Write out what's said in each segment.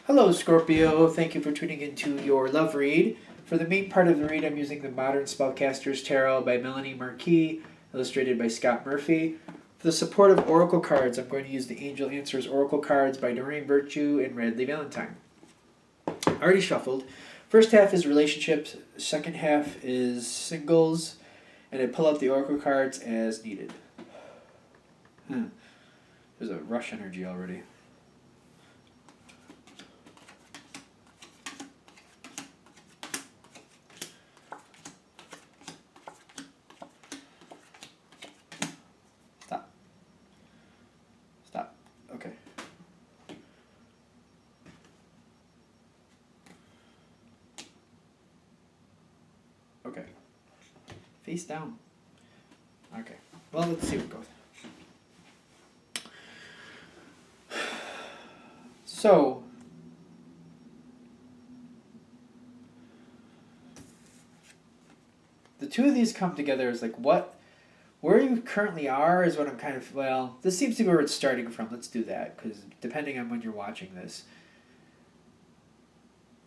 Hello, Scorpio. Thank you for tuning into your love read. For the main part of the read, I'm using the Modern Spellcaster's Tarot by Melanie Marquis, illustrated by Scott Murphy. For the support of Oracle cards, I'm going to use the Angel Answers Oracle cards by Doreen Virtue and Radley Valentine. Already shuffled. First half is relationships, second half is singles, and I pull out the Oracle cards as needed. There's a rush energy already. Stop. Okay. Okay. Face down. Okay. Well, let's see what goes. So, the two of these come together is like where you currently are is what I'm kind of, well, this seems to be where it's starting from. Let's do that, because depending on when you're watching this,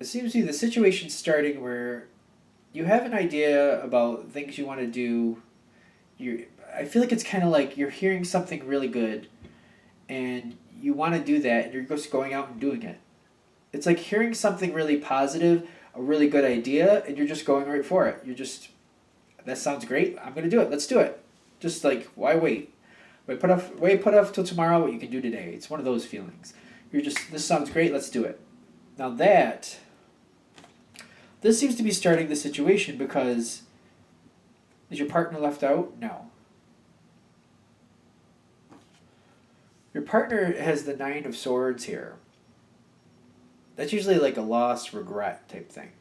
it seems to be the situation starting where you have an idea about things you want to do. I feel like it's kind of like you're hearing something really good, and you want to do that, and you're just going out and doing it. It's like hearing something really positive, a really good idea, and you're just going right for it. That sounds great. I'm going to do it. Let's do it. Just like, why wait? Why put off till tomorrow what you can do today? It's one of those feelings. This sounds great. Let's do it. Now this seems to be starting the situation because is your partner left out? No. Your partner has the 9 of Swords here. That's usually like a lost regret type thing.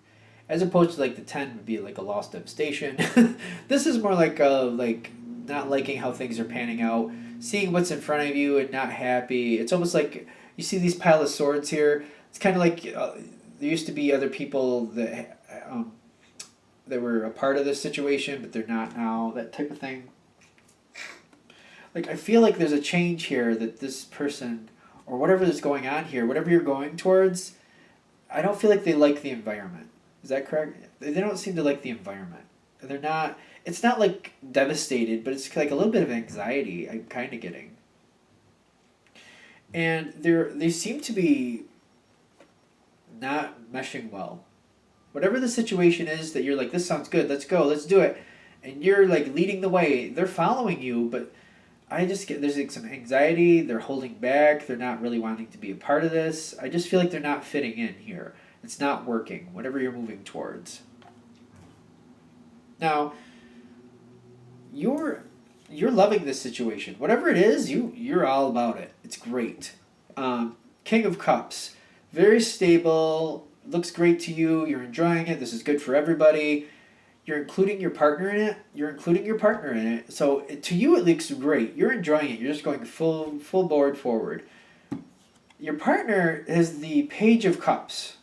As opposed to like the 10 would be like a lost devastation. This is more like not liking how things are panning out, seeing what's in front of you and not happy. It's almost like you see these pile of swords here. It's kind of like there used to be other people that were a part of this situation, but they're not now. That type of thing. Like, I feel like there's a change here that this person, or whatever is going on here, whatever you're going towards, I don't feel like they like the environment. Is that correct? They don't seem to like the environment. It's not like devastated, but it's like a little bit of anxiety I'm kind of getting. And they seem to be not meshing well. Whatever the situation is that you're like, this sounds good, let's go, let's do it. And you're like leading the way. They're following you, but I just get, there's like some anxiety, they're holding back, they're not really wanting to be a part of this. I just feel like they're not fitting in here. It's not working, whatever you're moving towards. Now, you're loving this situation. Whatever it is, you're all about it. It's great. King of Cups. Very stable, looks great to you, you're enjoying it, this is good for everybody. You're including your partner in it. So to you it looks great. You're enjoying it. You're just going full board forward. Your partner is the Page of Cups.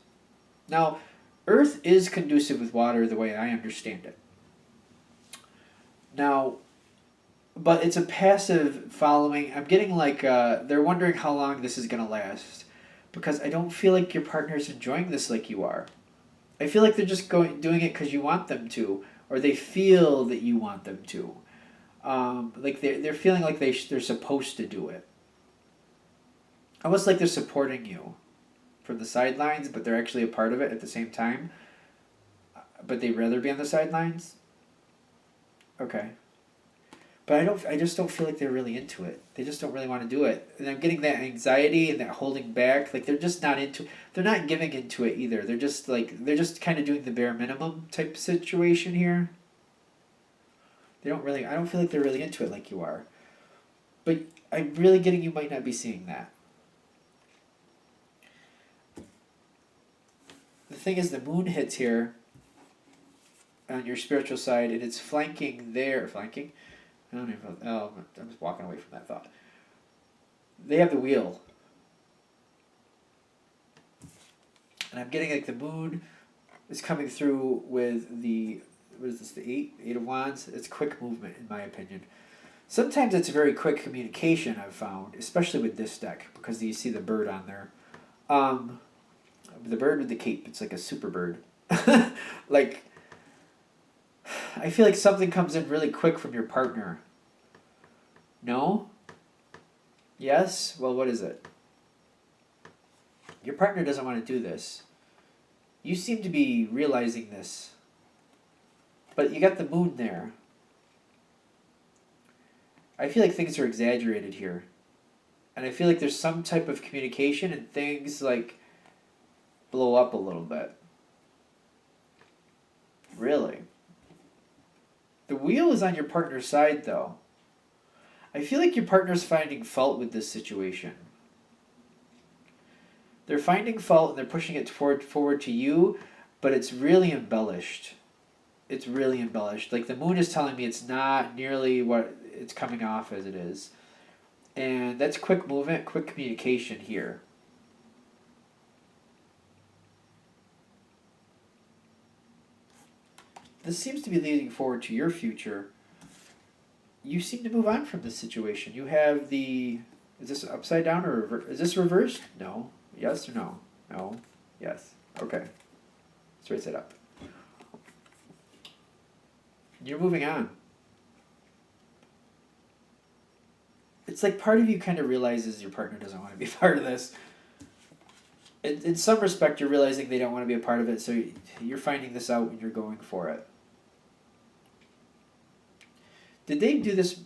Now, Earth is conducive with water the way I understand it. Now, but it's a passive following. I'm getting like they're wondering how long this is going to last, because I don't feel like your partner's enjoying this like you are. I feel like they're just doing it because you want them to, or they feel that you want them to. Like they're feeling like they're supposed to do it. Almost like they're supporting you from the sidelines, but they're actually a part of it at the same time. But they'd rather be on the sidelines. Okay. But I just don't feel like they're really into it. They just don't really want to do it. And I'm getting that anxiety and that holding back. Like they're just not into, they're not giving into it either. They're just kind of doing the bare minimum type situation here. I don't feel like they're really into it like you are. But I'm really getting you might not be seeing that. The thing is, the moon hits here on your spiritual side, and it's flanking. I don't even. Oh, I'm just walking away from that thought. They have the wheel, and I'm getting like the moon is coming through with the, what is this? The eight of wands. It's quick movement, in my opinion. Sometimes it's very quick communication. I've found, especially with this deck, because you see the bird on there. The bird with the cape. It's like a super bird. Like, I feel like something comes in really quick from your partner. No? Yes? Well, what is it? Your partner doesn't want to do this. You seem to be realizing this. But you got the moon there. I feel like things are exaggerated here. And I feel like there's some type of communication and things like blow up a little bit. Really? The wheel is on your partner's side though. I feel like your partner's finding fault with this situation. They're finding fault and they're pushing it forward to you, but it's really embellished. It's really embellished. Like the moon is telling me it's not nearly what it's coming off as it is. And that's quick movement, quick communication here. This seems to be leading forward to your future. You seem to move on from this situation. You have the... Is this upside down or is this reversed? No. Yes or no? No. Yes. Okay. Let's raise it up. You're moving on. It's like part of you kind of realizes your partner doesn't want to be part of this. In some respect, you're realizing they don't want to be a part of it, so you're finding this out and you're going for it. Did they do this?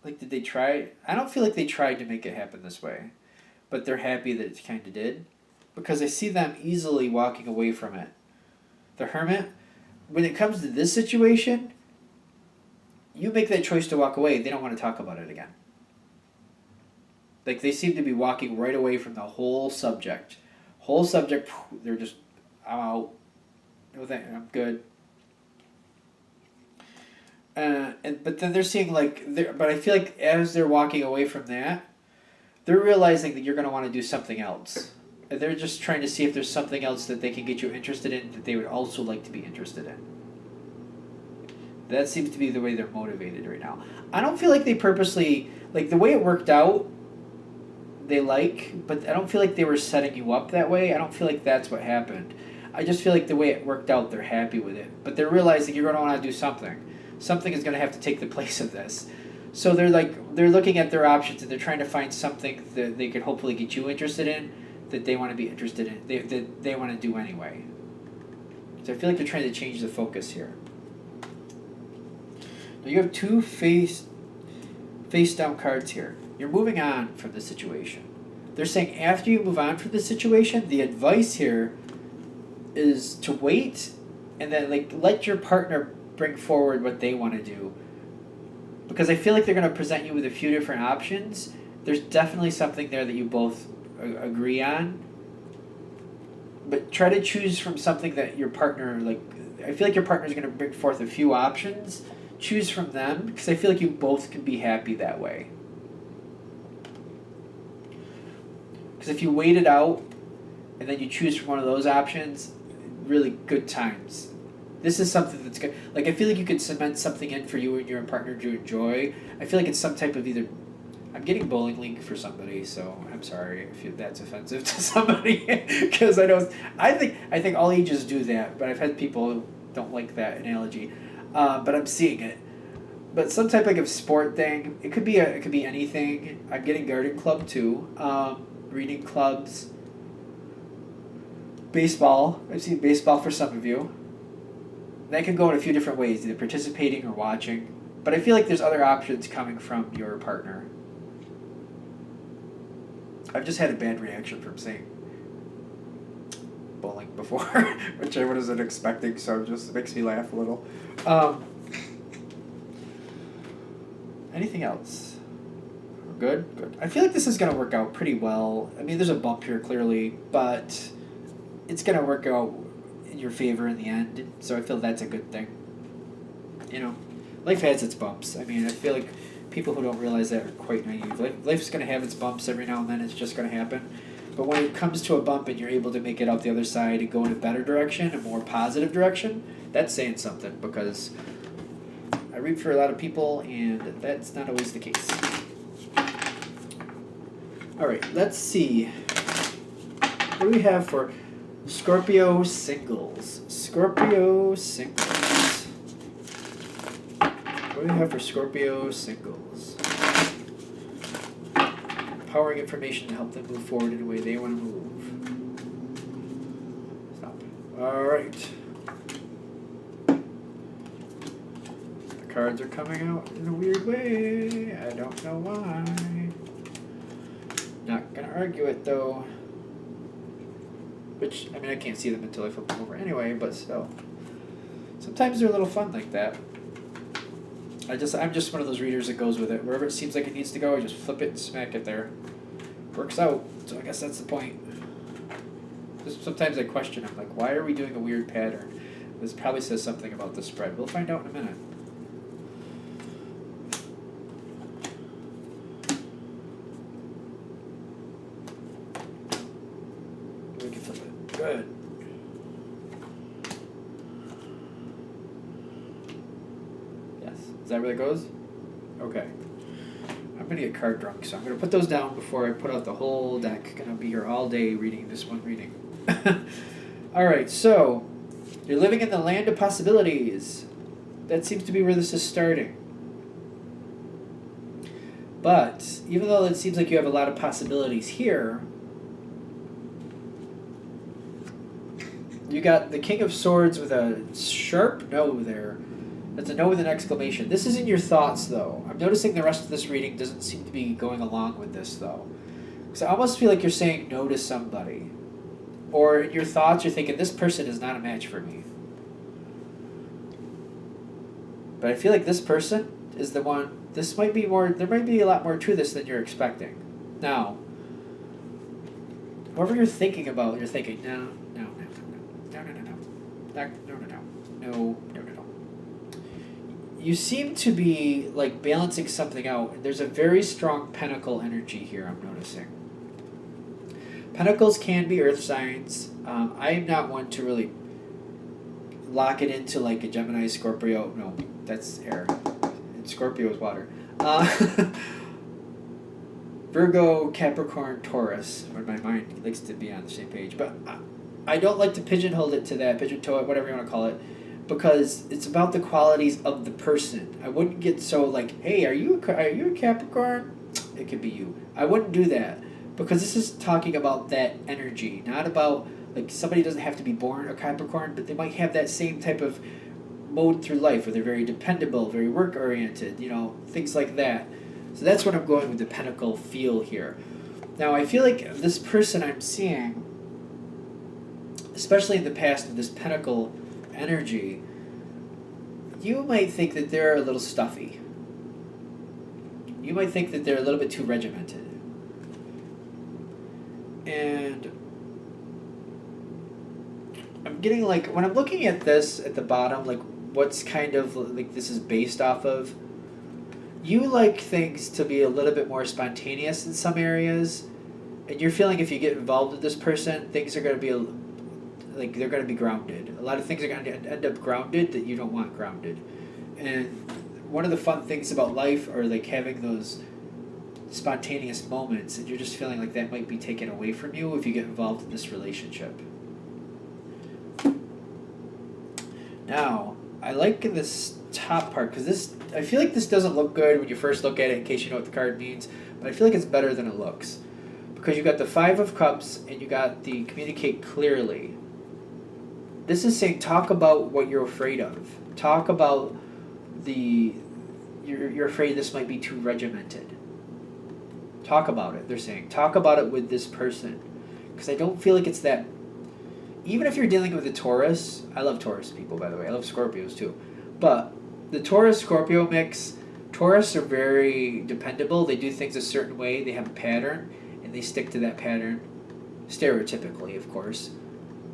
Like, did they try? I don't feel like they tried to make it happen this way, but they're happy that it kind of did, because I see them easily walking away from it. The Hermit, when it comes to this situation, you make that choice to walk away, they don't want to talk about it again. Like, they seem to be walking right away from the whole subject. Whole subject, they're just, I'm out. No thank, I'm good. But then they're seeing but I feel like as they're walking away from that, they're realizing that you're going to want to do something else. And they're just trying to see if there's something else that they can get you interested in that they would also like to be interested in. That seems to be the way they're motivated right now. I don't feel like they purposely, like the way it worked out, they like, but I don't feel like they were setting you up that way. I don't feel like that's what happened. I just feel like the way it worked out, they're happy with it. But they're realizing you're going to want to do something. Something is going to have to take the place of this. So they're looking at their options and they're trying to find something that they could hopefully get you interested in, that they want to be interested in, that they want to do anyway. So I feel like they're trying to change the focus here. Now you have two face down cards here. You're moving on from the situation. They're saying after you move on from the situation, the advice here is to wait and then let your partner bring forward what they want to do. Because I feel like they're going to present you with a few different options. There's definitely something there that you both agree on. But try to choose from something that your partner, I feel like your partner is going to bring forth a few options. Choose from them, because I feel like you both can be happy that way. Because if you wait it out, and then you choose from one of those options, really good times. This is something that's good. I feel like you could cement something in for you and your partner to enjoy. I feel like it's some type of either... I'm getting bowling league for somebody, so I'm sorry if that's offensive to somebody. Because I think all ages do that, but I've had people who don't like that analogy. But I'm seeing it. But some type of sport thing. It could be anything. I'm getting garden club too. Reading clubs. Baseball. I've seen baseball for some of you. That can go in a few different ways, either participating or watching. But I feel like there's other options coming from your partner. I've just had a bad reaction from saying bowling before, which I wasn't expecting, so it just makes me laugh a little. Anything else? Good? Good. I feel like this is going to work out pretty well. I mean, there's a bump here, clearly, but it's going to work out in your favor in the end, so I feel that's a good thing. Life has its bumps. I mean, I feel like people who don't realize that are quite naive. Life's going to have its bumps every now and then. It's just going to happen. But when it comes to a bump and you're able to make it out the other side and go in a better direction, a more positive direction, that's saying something, because I read for a lot of people, and that's not always the case. All right, let's see What do we have for Scorpio singles? Scorpio singles. What do we have for Scorpio singles? Empowering information to help them move forward in a way they want to move. Stop. Alright. The cards are coming out in a weird way. I don't know why. Not gonna argue it though. Which, I mean, I can't see them until I flip them over anyway, but still. Sometimes they're a little fun like that. I'm just one of those readers that goes with it. Wherever it seems like it needs to go, I just flip it and smack it there. Works out, so I guess that's the point. Just sometimes I question, I'm like, why are we doing a weird pattern? This probably says something about the spread. We'll find out in a minute. We can flip it. Good. Is that where that goes? Okay. I'm going to get card drunk, so I'm going to put those down before I put out the whole deck. Going to be here all day reading this one reading. Alright, so you're living in the land of possibilities. That seems to be where this is starting. But even though it seems like you have a lot of possibilities here, you got the King of Swords with a sharp no there. That's a no with an exclamation. This is in your thoughts, though. I'm noticing the rest of this reading doesn't seem to be going along with this, though. Because I almost feel like you're saying no to somebody. Or in your thoughts, you're thinking, this person is not a match for me. But I feel like this person is the one. This might be more. There might be a lot more to this than you're expecting. Now, whoever you're thinking about, you're thinking, no. You seem to be like balancing something out. There's a very strong pentacle energy here, I'm noticing. Pentacles can be earth signs. I'm not one to really lock it into like a Gemini, Scorpio. No, that's air. And Scorpio is water. Virgo, Capricorn, Taurus, when my mind likes to be on the same page. But I don't like to pigeonhole it to that, pigeon-toe it, whatever you want to call it, because it's about the qualities of the person. I wouldn't get so like, hey, are you a Capricorn? It could be you. I wouldn't do that, because this is talking about that energy, not about, like, somebody doesn't have to be born a Capricorn, but they might have that same type of mode through life where they're very dependable, very work-oriented, things like that. So that's what I'm going with the pentacle feel here. Now, I feel like this person I'm seeing, especially in the past with this pentacle energy, you might think that they're a little stuffy. You might think that they're a little bit too regimented. And I'm getting like, when I'm looking at this at the bottom, like what's kind of like this is based off of, you like things to be a little bit more spontaneous in some areas, and you're feeling if you get involved with this person, things are going to be like they're going to be grounded. A lot of things are going to end up grounded that you don't want grounded. And one of the fun things about life are like having those spontaneous moments, and you're just feeling like that might be taken away from you if you get involved in this relationship. Now, I like this top part because this, I feel like this doesn't look good when you first look at it in case you know what the card means, but I feel like it's better than it looks. Because you got the Five of Cups and you got the communicate clearly. This is saying talk about what you're afraid of. Talk about you're afraid this might be too regimented. Talk about it, they're saying. Talk about it with this person. Because I don't feel like it's that. Even if you're dealing with a Taurus, I love Taurus people, by the way. I love Scorpios too. But the Taurus-Scorpio mix, Taurus are very dependable. They do things a certain way. They have a pattern, and they stick to that pattern, stereotypically, of course.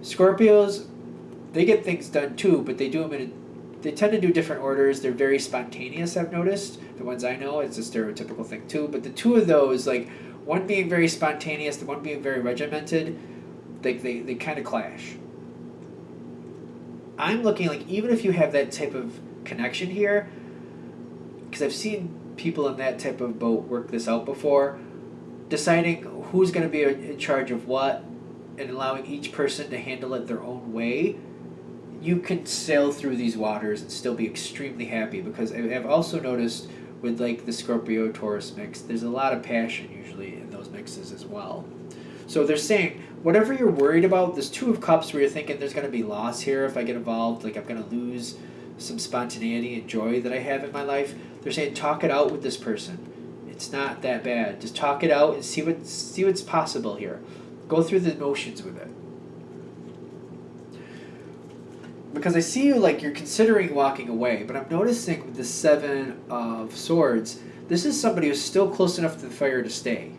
Scorpios, they get things done too, but they do them they tend to do different orders. They're very spontaneous, I've noticed. The ones I know, it's a stereotypical thing too. But the two of those, like one being very spontaneous, the one being very regimented, they kind of clash. I'm looking like even if you have that type of connection here, because I've seen people in that type of boat work this out before, deciding who's going to be in charge of what and allowing each person to handle it their own way, you can sail through these waters and still be extremely happy. Because I've also noticed with like the Scorpio Taurus mix, there's a lot of passion usually in those mixes as well. So they're saying whatever you're worried about, this Two of Cups where you're thinking there's going to be loss here if I get involved, like I'm going to lose some spontaneity and joy that I have in my life. They're saying talk it out with this person. It's not that bad. Just talk it out and see what's possible here. Go through the motions with it. Because I see you like you're considering walking away, but I'm noticing with the Seven of Swords, this is somebody who's still close enough to the fire to stay.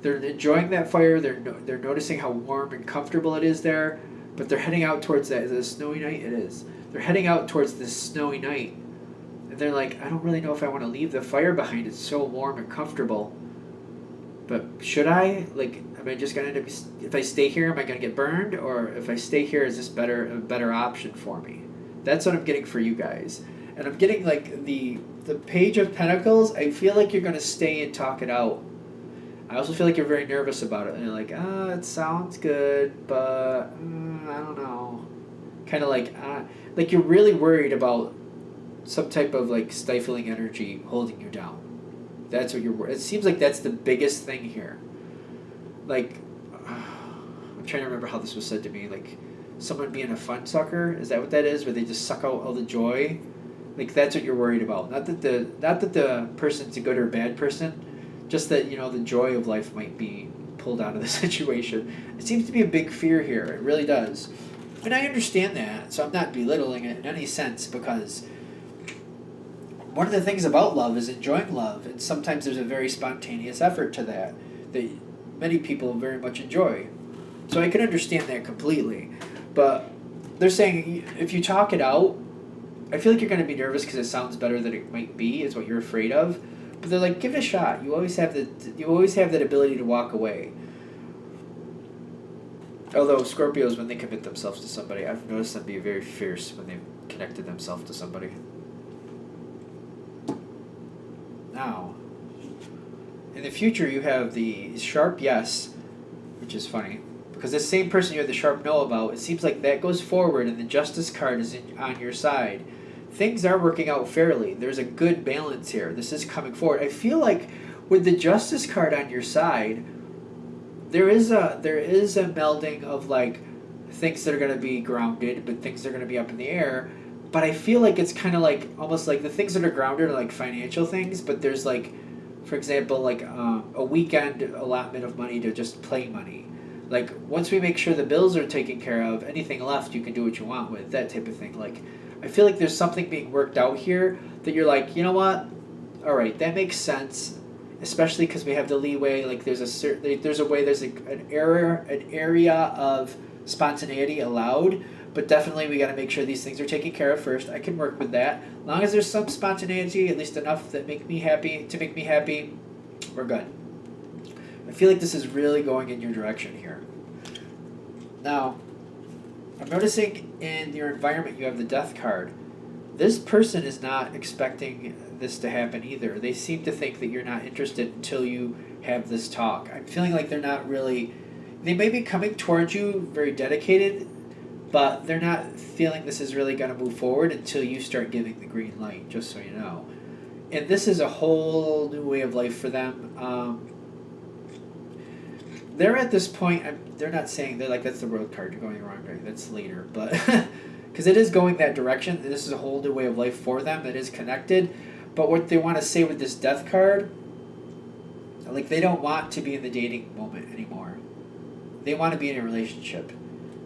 They're enjoying that fire. They're noticing how warm and comfortable it is there, but they're heading out towards that. Is it a snowy night? It is. They're heading out towards this snowy night, and they're like, I don't really know if I want to leave the fire behind. It's so warm and comfortable. But should I? Like, am I just gonna end up? If I stay here, am I gonna get burned? Or if I stay here, is this a better option for me? That's what I'm getting for you guys, and I'm getting like the Page of Pentacles. I feel like you're gonna stay and talk it out. I also feel like you're very nervous about it, and you're like, it sounds good, but I don't know. Kind of like you're really worried about some type of like stifling energy holding you down. That's what you're. It seems like that's the biggest thing here. Like, I'm trying to remember how this was said to me. Like, someone being a fun sucker. Is that what that is? Where they just suck out all the joy. Like that's what you're worried about. Not that the person's a good or bad person. Just that the joy of life might be pulled out of the situation. It seems to be a big fear here. It really does. And I understand that. So I'm not belittling it in any sense because. One of the things about love is enjoying love, and sometimes there's a very spontaneous effort to that many people very much enjoy. So I can understand that completely. But they're saying if you talk it out, I feel like you're going to be nervous because it sounds better than it might be, is what you're afraid of. But they're like, give it a shot. You always have that ability to walk away. Although Scorpios, when they commit themselves to somebody, I've noticed them be very fierce when they've connected themselves to somebody. Now, in the future, you have the sharp yes, which is funny, because the same person you have the sharp no about, it seems like that goes forward and the justice card is on your side. Things are working out fairly. There's a good balance here. This is coming forward. I feel like with the justice card on your side, there is a melding of like things that are going to be grounded, but things that are going to be up in the air. But I feel like it's kind of like almost like the things that are grounded are like financial things, but there's like, for example, like a weekend allotment of money to just play money. Like once we make sure the bills are taken care of, anything left you can do what you want with, that type of thing. Like I feel like there's something being worked out here that you're like, you know what? All right, that makes sense, especially because we have the leeway. Like there's an area of spontaneity allowed. But definitely we got to make sure these things are taken care of first. I can work with that. As long as there's some spontaneity, at least enough that make me happy, we're good. I feel like this is really going in your direction here. Now, I'm noticing in your environment you have the Death card. This person is not expecting this to happen either. They seem to think that you're not interested until you have this talk. I'm feeling like they're not really. They may be coming towards you very dedicated, but they're not feeling this is really going to move forward until you start giving the green light, just so you know. And this is a whole new way of life for them. They're at this point, they're not saying, they're like, that's the road card, you're going the wrong way, that's later. But because it is going that direction, this is a whole new way of life for them that is connected. But what they want to say with this Death card, like they don't want to be in the dating moment anymore. They want to be in a relationship.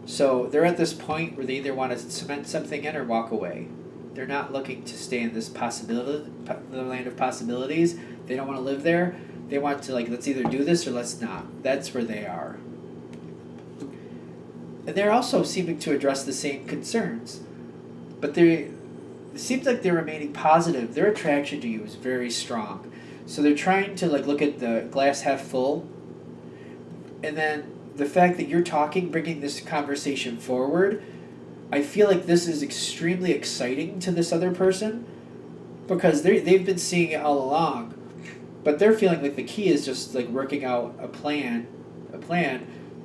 So they're at this point where they either want to cement something in or walk away. They're not looking to stay in this possibility, the land of possibilities. They don't want to live there. They want to let's either do this or let's not. That's where they are. And they're also seeming to address the same concerns. But it seems like they're remaining positive. Their attraction to you is very strong. So they're trying to look at the glass half full. And then the fact that you're talking, bringing this conversation forward, I feel like this is extremely exciting to this other person because they've been seeing it all along, but they're feeling like the key is just working out a plan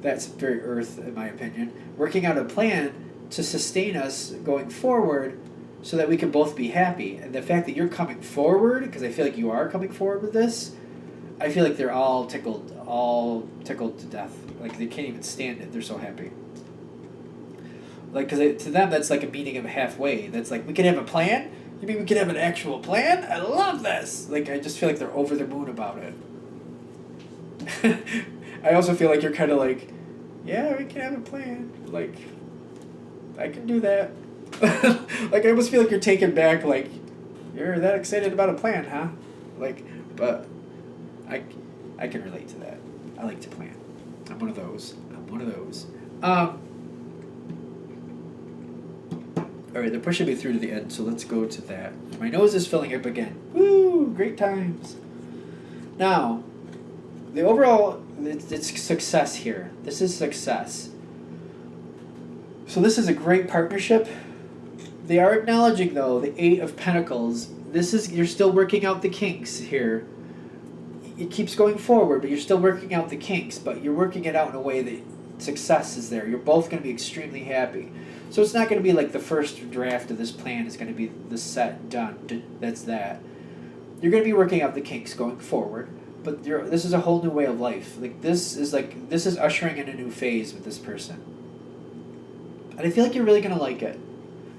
That's very Earth, in my opinion. Working out a plan to sustain us going forward so that we can both be happy. And the fact that you're coming forward, because I feel like you are coming forward with this, I feel like they're all tickled to death. Like they can't even stand it. They're so happy. Like, because to them, that's like a meeting of halfway. That's like, we can have a plan? You mean we can have an actual plan? I love this! Like, I just feel like they're over the moon about it. I also feel like you're kind of like, yeah, we can have a plan. Like, I can do that. Like, I almost feel like you're taken back, like, you're that excited about a plan, huh? Like, but I can relate to that. I like to plan. I'm one of those. Alright, they're pushing me through to the end, so let's go to that. My nose is filling up again. Woo! Great times. Now, the overall, it's success here. This is success. So this is a great partnership. They are acknowledging, though, the Eight of Pentacles. You're still working out the kinks here. It keeps going forward, but you're still working out the kinks, but you're working it out in a way that success is there. You're both going to be extremely happy. So it's not going to be like the first draft of this plan is going to be the set, done, that's that. You're going to be working out the kinks going forward, but this is a whole new way of life. This is ushering in a new phase with this person. And I feel like you're really going to like it,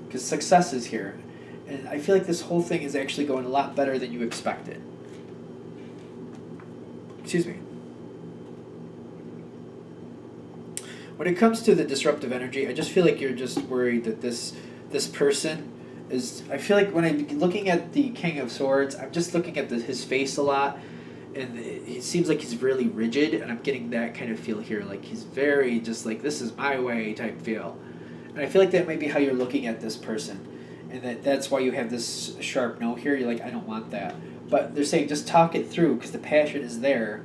because success is here. And I feel like this whole thing is actually going a lot better than you expected. Excuse me. When it comes to the disruptive energy, I just feel like you're just worried that this person is... I feel like when I'm looking at the King of Swords, I'm just looking at his face a lot, and it seems like he's really rigid, and I'm getting that kind of feel here. Like he's very just like, this is my way type feel. And I feel like that might be how you're looking at this person. And that's why you have this sharp no here. You're like, I don't want that. But they're saying just talk it through, because the passion is there.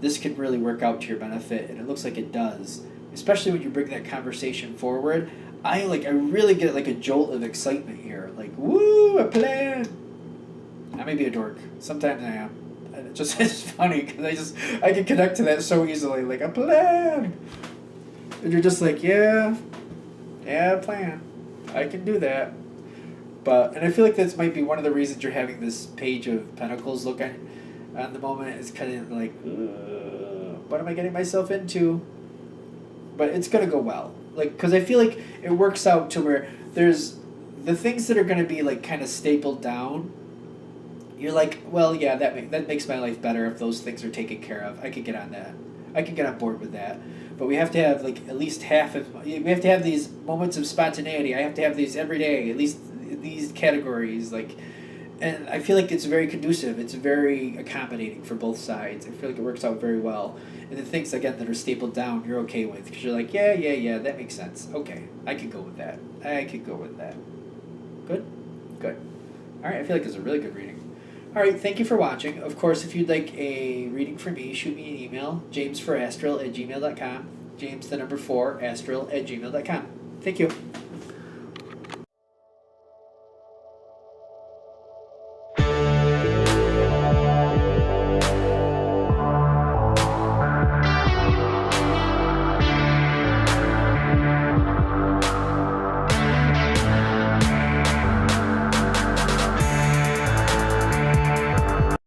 This can really work out to your benefit, and it looks like it does. Especially when you bring that conversation forward. I really get like a jolt of excitement here. Like, woo, a plan. I may be a dork. Sometimes I am. And it's funny, because I can connect to that so easily. Like, a plan. And you're just like, yeah, a plan. I can do that. And I feel like this might be one of the reasons you're having this Page of Pentacles look at the moment. It's kind of like, what am I getting myself into? But it's going to go well. Because I feel like it works out to where there's the things that are going to be like kind of stapled down. You're like, well, yeah, that makes my life better if those things are taken care of. I could get on that. I could get on board with that. But we have to have like at least we have to have these moments of spontaneity. I have to have these every day, at least these categories. And I feel like it's very conducive. It's very accommodating for both sides. I feel like it works out very well. And the things, again, that are stapled down, you're okay with. Because you're like, yeah, that makes sense. Okay, I could go with that. Good? Good. All right, I feel like it's a really good reading. All right, thank you for watching. Of course, if you'd like a reading from me, shoot me an email, jamesforastral@gmail.com. James, the number 4, astral@gmail.com. Thank you.